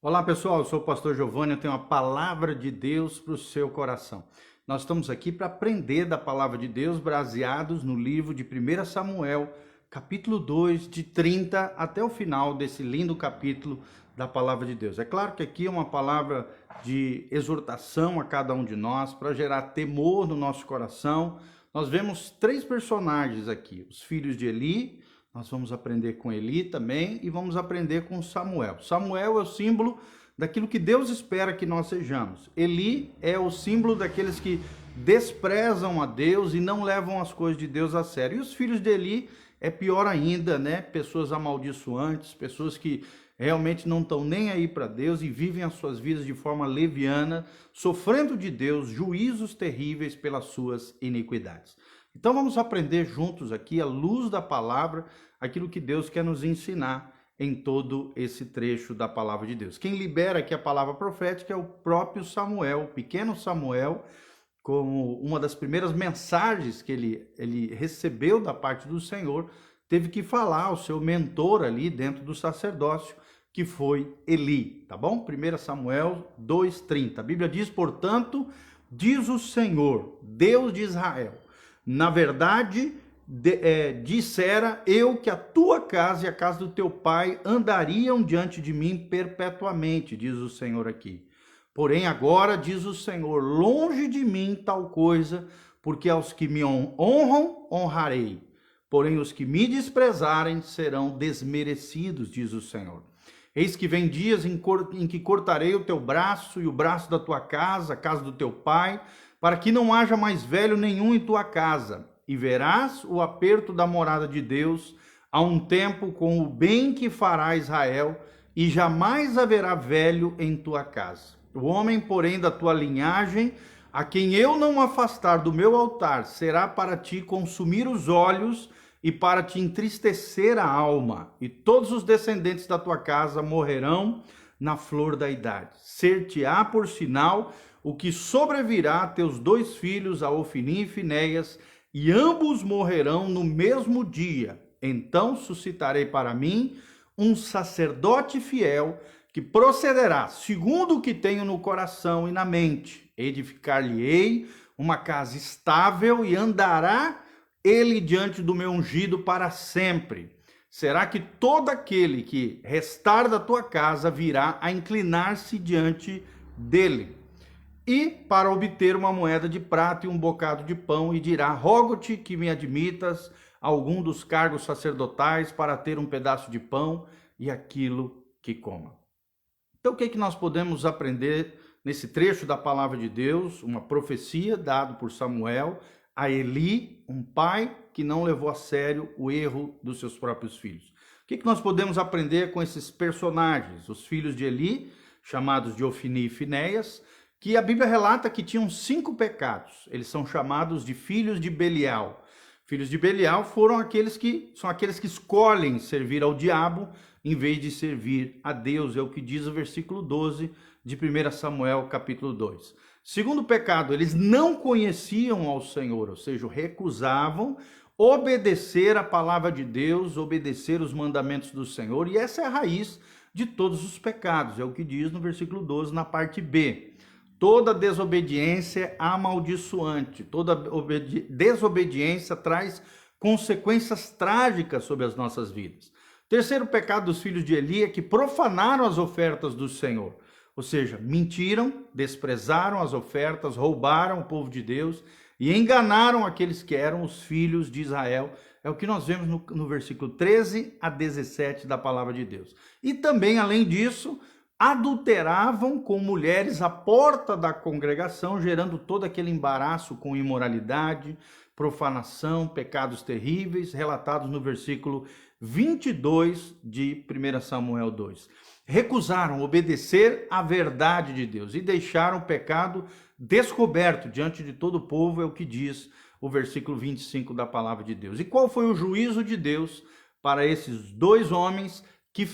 Olá pessoal, eu sou o pastor Giovanni, eu tenho uma palavra de Deus para o seu coração. Nós estamos aqui para aprender da palavra de Deus, baseados no livro de 1 Samuel, capítulo 2, de 30 até o final desse lindo capítulo da palavra de Deus. É claro que aqui é uma palavra de exortação a cada um de nós, para gerar temor no nosso coração. Nós vemos três personagens aqui, os filhos de Eli. Nós vamos aprender com Eli também e vamos aprender com Samuel. Samuel é o símbolo daquilo que Deus espera que nós sejamos. Eli é o símbolo daqueles que desprezam a Deus e não levam as coisas de Deus a sério. E os filhos de Eli é pior ainda, né? Pessoas amaldiçoantes, pessoas que realmente não estão nem aí para Deus e vivem as suas vidas de forma leviana, sofrendo de Deus juízos terríveis pelas suas iniquidades. Então vamos aprender juntos aqui, à luz da palavra, aquilo que Deus quer nos ensinar em todo esse trecho da palavra de Deus. Quem libera aqui a palavra profética é o próprio Samuel, o pequeno Samuel, como uma das primeiras mensagens que ele recebeu da parte do Senhor, teve que falar ao seu mentor ali dentro do sacerdócio, que foi Eli, tá bom? 1 Samuel 2:30. A Bíblia diz, portanto, diz o Senhor, Deus de Israel, na verdade, dissera eu que a tua casa e a casa do teu pai andariam diante de mim perpetuamente, diz o Senhor aqui. Porém agora, diz o Senhor, longe de mim tal coisa, porque aos que me honram, honrarei. Porém os que me desprezarem serão desmerecidos, diz o Senhor. Eis que vem dias em que cortarei o teu braço e o braço da tua casa, a casa do teu pai, para que não haja mais velho nenhum em tua casa, e verás o aperto da morada de Deus a um tempo com o bem que fará Israel, e jamais haverá velho em tua casa. O homem, porém, da tua linhagem, a quem eu não afastar do meu altar, será para ti consumir os olhos e para te entristecer a alma, e todos os descendentes da tua casa morrerão na flor da idade. Ser-te-á por sinal o que sobrevirá a teus dois filhos, a Ofni e Finéias, e ambos morrerão no mesmo dia. Então suscitarei para mim um sacerdote fiel, que procederá segundo o que tenho no coração e na mente. Edificar-lhe-ei uma casa estável, e andará ele diante do meu ungido para sempre. Será que todo aquele que restar da tua casa virá a inclinar-se diante dele, e para obter uma moeda de prata e um bocado de pão, e dirá, rogo-te que me admitas a algum dos cargos sacerdotais para ter um pedaço de pão e aquilo que coma. Então o que é que nós podemos aprender nesse trecho da palavra de Deus? Uma profecia dada por Samuel a Eli, um pai que não levou a sério o erro dos seus próprios filhos. O que é que nós podemos aprender com esses personagens? Os filhos de Eli, chamados de Ofni e Finéias, que a Bíblia relata que tinham 5 pecados. Eles são chamados de filhos de Belial. Filhos de Belial são aqueles que escolhem servir ao diabo em vez de servir a Deus. É o que diz o versículo 12 de 1 Samuel capítulo 2. Segundo pecado, eles não conheciam ao Senhor, ou seja, recusavam obedecer a palavra de Deus, obedecer os mandamentos do Senhor, e essa é a raiz de todos os pecados. É o que diz no versículo 12, na parte B. Toda desobediência é amaldiçoante, toda desobediência traz consequências trágicas sobre as nossas vidas. Terceiro pecado dos filhos de Eli é que profanaram as ofertas do Senhor, ou seja, mentiram, desprezaram as ofertas, roubaram o povo de Deus e enganaram aqueles que eram os filhos de Israel. É o que nós vemos no versículo 13 a 17 da palavra de Deus. E também, além disso, adulteravam com mulheres à porta da congregação, gerando todo aquele embaraço com imoralidade, profanação, pecados terríveis, relatados no versículo 22 de 1 Samuel 2. Recusaram obedecer à verdade de Deus e deixaram o pecado descoberto diante de todo o povo, é o que diz o versículo 25 da palavra de Deus. E qual foi o juízo de Deus para esses dois homens que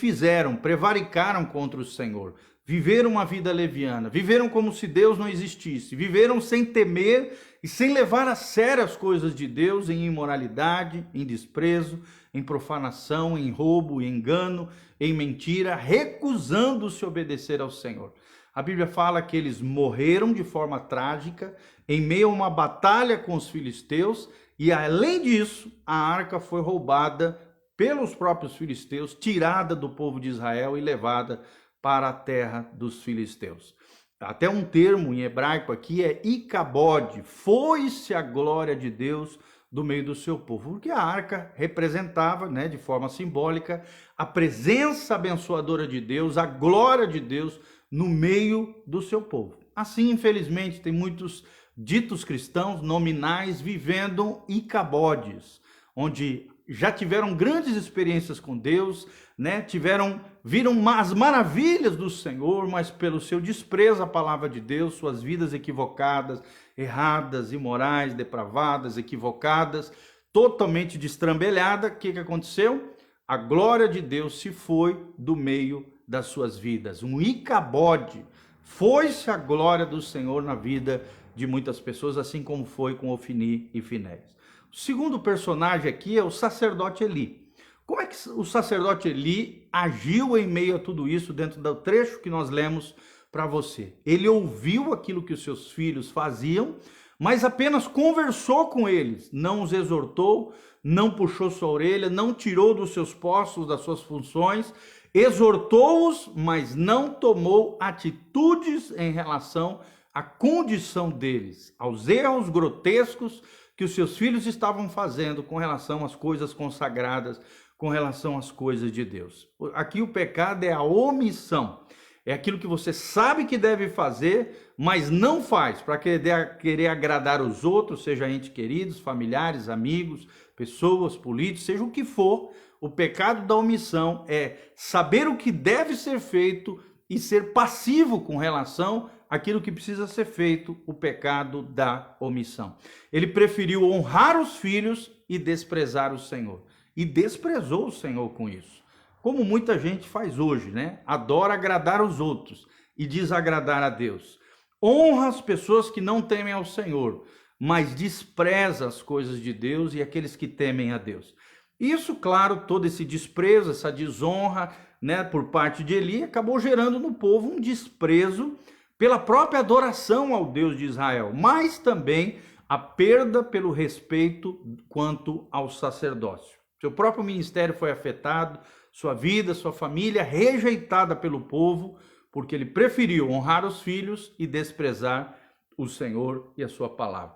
prevaricaram contra o Senhor? viveram uma vida leviana, viveram como se Deus não existisse, viveram sem temer e sem levar a sério as coisas de Deus, em imoralidade, em desprezo, em profanação, em roubo, em engano, em mentira, recusando-se obedecer ao Senhor. A Bíblia fala que eles morreram de forma trágica em meio a uma batalha com os filisteus e, além disso, a arca foi roubada pelos próprios filisteus, tirada do povo de Israel e levada para a terra dos filisteus. Até um termo em hebraico aqui é Icabode, foi-se a glória de Deus do meio do seu povo, porque a arca representava, de forma simbólica, a presença abençoadora de Deus, a glória de Deus no meio do seu povo. Assim, infelizmente, tem muitos ditos cristãos nominais vivendo Icabodes, onde já tiveram grandes experiências com Deus, viram as maravilhas do Senhor, mas pelo seu desprezo à palavra de Deus, suas vidas equivocadas, erradas, imorais, depravadas, equivocadas, totalmente destrambelhada, o que aconteceu? A glória de Deus se foi do meio das suas vidas. Um Icabode. Foi-se a glória do Senhor na vida de muitas pessoas, assim como foi com Ofni e Finéias. O segundo personagem aqui é o sacerdote Eli. Como é que o sacerdote Eli agiu em meio a tudo isso dentro do trecho que nós lemos para você? Ele ouviu aquilo que os seus filhos faziam, mas apenas conversou com eles, não os exortou, não puxou sua orelha, não tirou dos seus postos, das suas funções, exortou-os, mas não tomou atitudes em relação à condição deles, aos erros grotescos que os seus filhos estavam fazendo com relação às coisas consagradas, com relação às coisas de Deus. Aqui o pecado é a omissão. É aquilo que você sabe que deve fazer, mas não faz, para querer agradar os outros, seja entes queridos, familiares, amigos, pessoas, políticos, seja o que for. O pecado da omissão é saber o que deve ser feito e ser passivo com relação àquilo que precisa ser feito, o pecado da omissão. Ele preferiu honrar os filhos e desprezar o Senhor. E desprezou o Senhor com isso. Como muita gente faz hoje, Adora agradar os outros e desagradar a Deus. Honra as pessoas que não temem ao Senhor, mas despreza as coisas de Deus e aqueles que temem a Deus. Isso, claro, todo esse desprezo, essa desonra, por parte de Eli, acabou gerando no povo um desprezo pela própria adoração ao Deus de Israel, mas também a perda pelo respeito quanto ao sacerdócio. Seu próprio ministério foi afetado, sua vida, sua família rejeitada pelo povo, porque ele preferiu honrar os filhos e desprezar o Senhor e a sua palavra.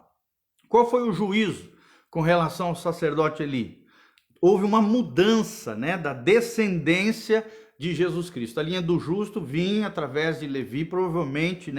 Qual foi o juízo com relação ao sacerdote Eli? Houve uma mudança, da descendência de Jesus Cristo. A linha do justo vinha através de Levi, provavelmente,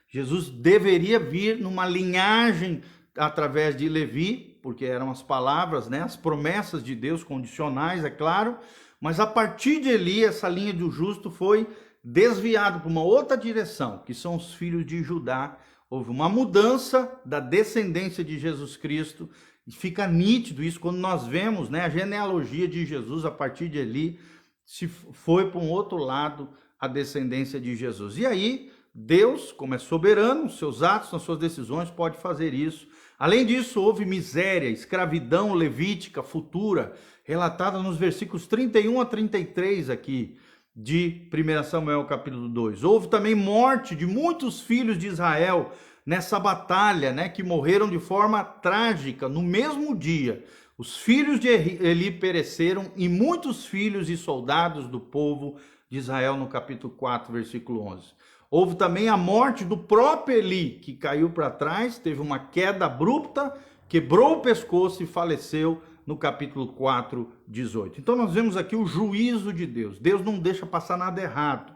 Jesus deveria vir numa linhagem através de Levi, porque eram as palavras, as promessas de Deus condicionais, é claro, mas a partir de Eli, essa linha do justo foi desviada para uma outra direção, que são os filhos de Judá. Houve uma mudança da descendência de Jesus Cristo, e fica nítido isso quando nós vemos, a genealogia de Jesus a partir de Eli, se foi para um outro lado a descendência de Jesus. E aí, Deus, como é soberano, nos seus atos, nas suas decisões, pode fazer isso. Além disso, houve miséria, escravidão levítica futura, relatada nos versículos 31 a 33 aqui de 1 Samuel capítulo 2. Houve também morte de muitos filhos de Israel nessa batalha, que morreram de forma trágica no mesmo dia. Os filhos de Eli pereceram e muitos filhos e soldados do povo de Israel no capítulo 4, versículo 11. Houve também a morte do próprio Eli, que caiu para trás, teve uma queda abrupta, quebrou o pescoço e faleceu no capítulo 4, 18. Então nós vemos aqui o juízo de Deus. Deus não deixa passar nada errado.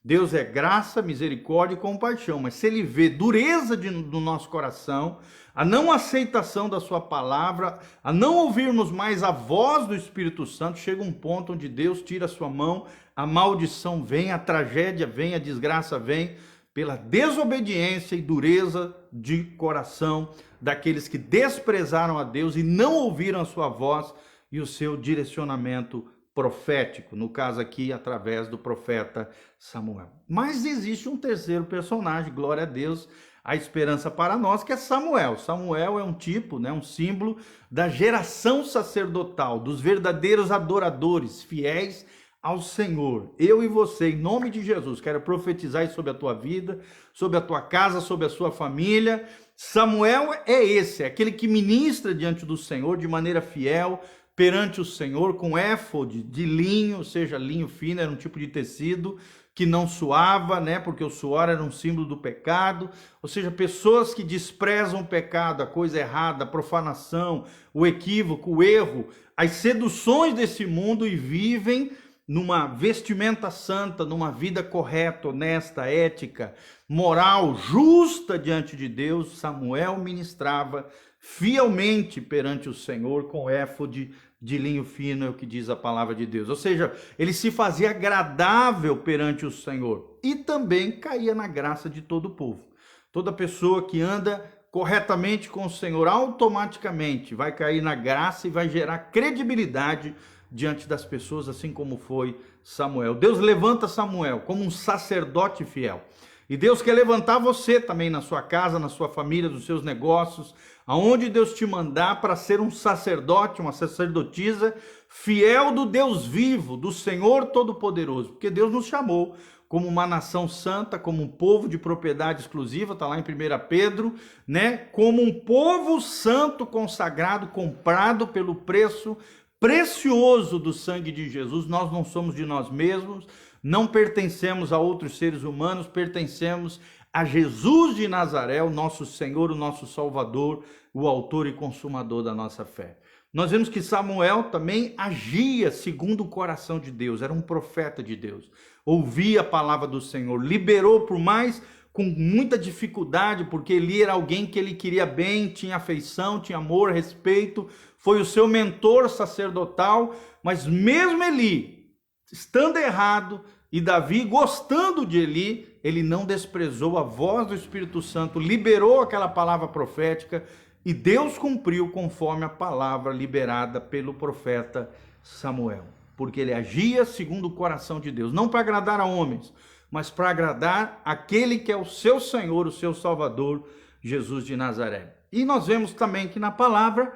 Deus é graça, misericórdia e compaixão, mas se ele vê dureza do nosso coração, a não aceitação da sua palavra, a não ouvirmos mais a voz do Espírito Santo, chega um ponto onde Deus tira a sua mão, a maldição vem, a tragédia vem, a desgraça vem, pela desobediência e dureza de coração daqueles que desprezaram a Deus e não ouviram a sua voz e o seu direcionamento profético, no caso aqui através do profeta Samuel. Mas existe um terceiro personagem, glória a Deus, a esperança para nós, que é Samuel. Samuel é um tipo, né, um símbolo da geração sacerdotal, dos verdadeiros adoradores, fiéis ao Senhor. Eu e você, em nome de Jesus, quero profetizar isso sobre a tua vida, sobre a tua casa, sobre a sua família. Samuel é esse, é aquele que ministra diante do Senhor de maneira fiel, perante o Senhor, com éfode de linho, ou seja, linho fino, era um tipo de tecido que não suava, né? Porque o suor era um símbolo do pecado. Ou seja, pessoas que desprezam o pecado, a coisa errada, a profanação, o equívoco, o erro, as seduções desse mundo e vivem numa vestimenta santa, numa vida correta, honesta, ética, moral, justa diante de Deus. Samuel ministrava fielmente perante o Senhor com éfode de linho fino, é o que diz a palavra de Deus. Ou seja, ele se fazia agradável perante o Senhor e também caía na graça de todo o povo. Toda pessoa que anda corretamente com o Senhor automaticamente vai cair na graça e vai gerar credibilidade diante das pessoas, assim como foi Samuel. Deus levanta Samuel como um sacerdote fiel. E Deus quer levantar você também na sua casa, na sua família, nos seus negócios, aonde Deus te mandar para ser um sacerdote, uma sacerdotisa, fiel do Deus vivo, do Senhor Todo-Poderoso. Porque Deus nos chamou como uma nação santa, como um povo de propriedade exclusiva, está lá em 1 Pedro, né? Como um povo santo, consagrado, comprado pelo preço precioso do sangue de Jesus. Nós não somos de nós mesmos, não pertencemos a outros seres humanos, pertencemos a Jesus de Nazaré, o nosso Senhor, o nosso Salvador, o autor e consumador da nossa fé. Nós vemos que Samuel também agia segundo o coração de Deus, era um profeta de Deus, ouvia a palavra do Senhor, liberou por mais com muita dificuldade, porque Eli era alguém que ele queria bem, tinha afeição, tinha amor, respeito, foi o seu mentor sacerdotal, mas mesmo Eli, estando errado, e Davi gostando de Eli, ele não desprezou a voz do Espírito Santo, liberou aquela palavra profética, e Deus cumpriu conforme a palavra liberada pelo profeta Samuel, porque ele agia segundo o coração de Deus, não para agradar a homens, mas para agradar aquele que é o seu Senhor, o seu Salvador, Jesus de Nazaré. E nós vemos também que na palavra,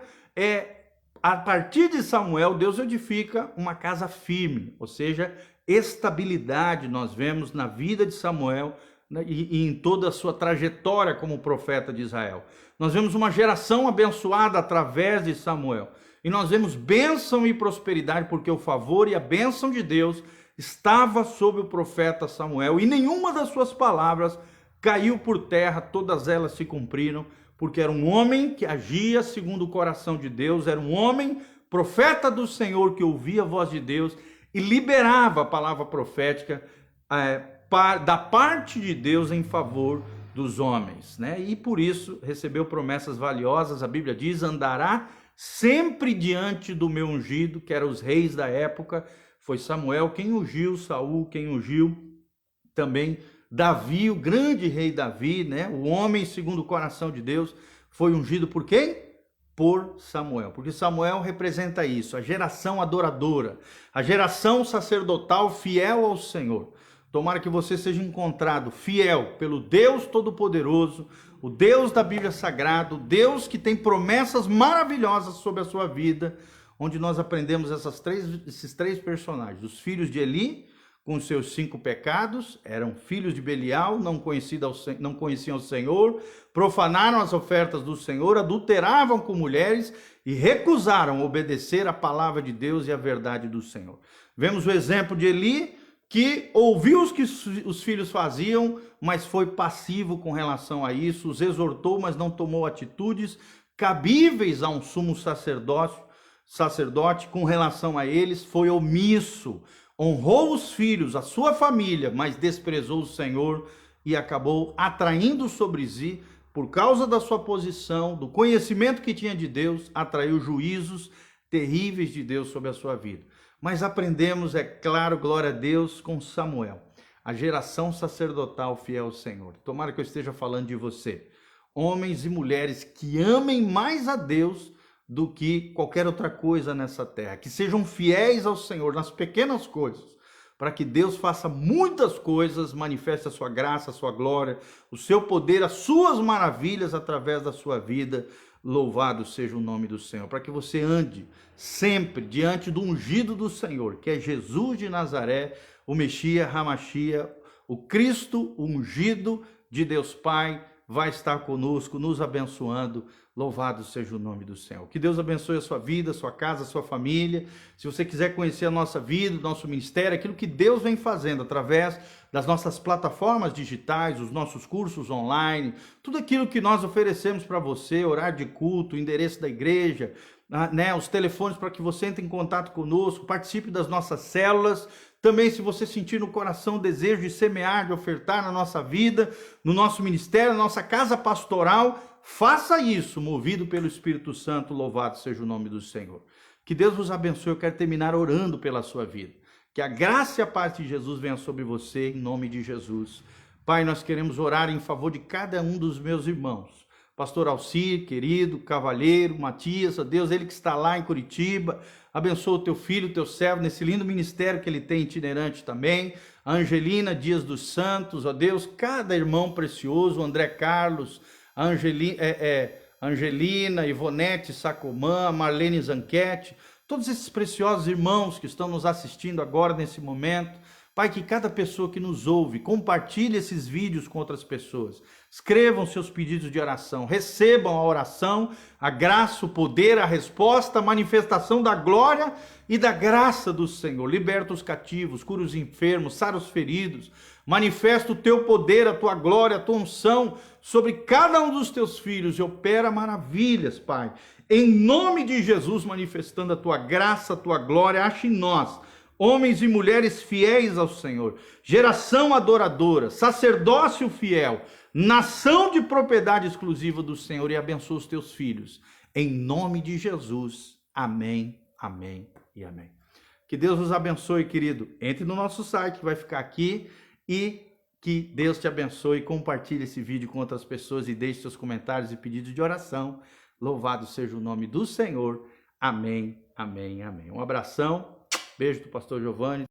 a partir de Samuel, Deus edifica uma casa firme, ou seja, estabilidade nós vemos na vida de Samuel, né, e em toda a sua trajetória como profeta de Israel. Nós vemos uma geração abençoada através de Samuel. E nós vemos bênção e prosperidade, porque o favor e a bênção de Deus estava sobre o profeta Samuel, e nenhuma das suas palavras caiu por terra, todas elas se cumpriram, porque era um homem que agia segundo o coração de Deus, era um homem, profeta do Senhor, que ouvia a voz de Deus e liberava a palavra profética da parte de Deus em favor dos homens, né? E por isso recebeu promessas valiosas. A Bíblia diz: andará sempre diante do meu ungido, que eram os reis da época. Foi Samuel quem ungiu Saul, quem ungiu também Davi, o grande rei Davi, né? O homem segundo o coração de Deus, foi ungido por quem? Por Samuel, porque Samuel representa isso, a geração adoradora, a geração sacerdotal fiel ao Senhor. Tomara que você seja encontrado fiel pelo Deus Todo-Poderoso, o Deus da Bíblia Sagrada, o Deus que tem promessas maravilhosas sobre a sua vida, onde nós aprendemos esses três personagens, os filhos de Eli, com os seus 5 pecados, eram filhos de Belial, não conheciam o Senhor, profanaram as ofertas do Senhor, adulteravam com mulheres e recusaram obedecer a palavra de Deus e a verdade do Senhor. Vemos o exemplo de Eli, que ouviu os que os filhos faziam, mas foi passivo com relação a isso, os exortou, mas não tomou atitudes cabíveis a um sumo sacerdote com relação a eles, foi omisso, honrou os filhos, a sua família, mas desprezou o Senhor e acabou atraindo sobre si, por causa da sua posição, do conhecimento que tinha de Deus, atraiu juízos terríveis de Deus sobre a sua vida. Mas aprendemos, é claro, glória a Deus, com Samuel, a geração sacerdotal fiel ao Senhor. Tomara que eu esteja falando de você. Homens e mulheres que amem mais a Deus do que qualquer outra coisa nessa terra. Que sejam fiéis ao Senhor nas pequenas coisas, para que Deus faça muitas coisas, manifeste a sua graça, a sua glória, o seu poder, as suas maravilhas através da sua vida. Louvado seja o nome do Senhor, para que você ande sempre diante do ungido do Senhor, que é Jesus de Nazaré, o Messias, Hamashia, o Cristo ungido de Deus Pai, vai estar conosco, nos abençoando. Louvado seja o nome do Senhor. Que Deus abençoe a sua vida, a sua casa, a sua família. Se você quiser conhecer a nossa vida, o nosso ministério, aquilo que Deus vem fazendo através das nossas plataformas digitais, os nossos cursos online, tudo aquilo que nós oferecemos para você, horário de culto, o endereço da igreja, né, os telefones para que você entre em contato conosco, participe das nossas células. Também, se você sentir no coração o desejo de semear, de ofertar na nossa vida, no nosso ministério, na nossa casa pastoral, faça isso, movido pelo Espírito Santo. Louvado seja o nome do Senhor. Que Deus vos abençoe. Eu quero terminar orando pela sua vida. Que a graça e a paz de Jesus venha sobre você, em nome de Jesus. Pai, nós queremos orar em favor de cada um dos meus irmãos. Pastor Alcir, querido, Cavalheiro, Matias, ó Deus, ele que está lá em Curitiba, abençoa o teu filho, o teu servo, nesse lindo ministério que ele tem itinerante também. A Angelina Dias dos Santos, ó Deus, cada irmão precioso, o André Carlos, a Angelina, Ivonete Sacomã, a Marlene Zanquete, todos esses preciosos irmãos que estão nos assistindo agora nesse momento. Pai, que cada pessoa que nos ouve, compartilhe esses vídeos com outras pessoas. Escrevam seus pedidos de oração, recebam a oração, a graça, o poder, a resposta, a manifestação da glória e da graça do Senhor. Liberta os cativos, cura os enfermos, sara os feridos. Manifesta o teu poder, a tua glória, a tua unção sobre cada um dos teus filhos e opera maravilhas, Pai. Em nome de Jesus, manifestando a tua graça, a tua glória, ache em nós homens e mulheres fiéis ao Senhor, geração adoradora, sacerdócio fiel, nação de propriedade exclusiva do Senhor, e abençoa os teus filhos. Em nome de Jesus. Amém, amém e amém. Que Deus nos abençoe, querido. Entre no nosso site, que vai ficar aqui, e que Deus te abençoe. Compartilhe esse vídeo com outras pessoas e deixe seus comentários e pedidos de oração. Louvado seja o nome do Senhor. Amém, amém, amém. Um abração. Beijo do pastor Giovanni.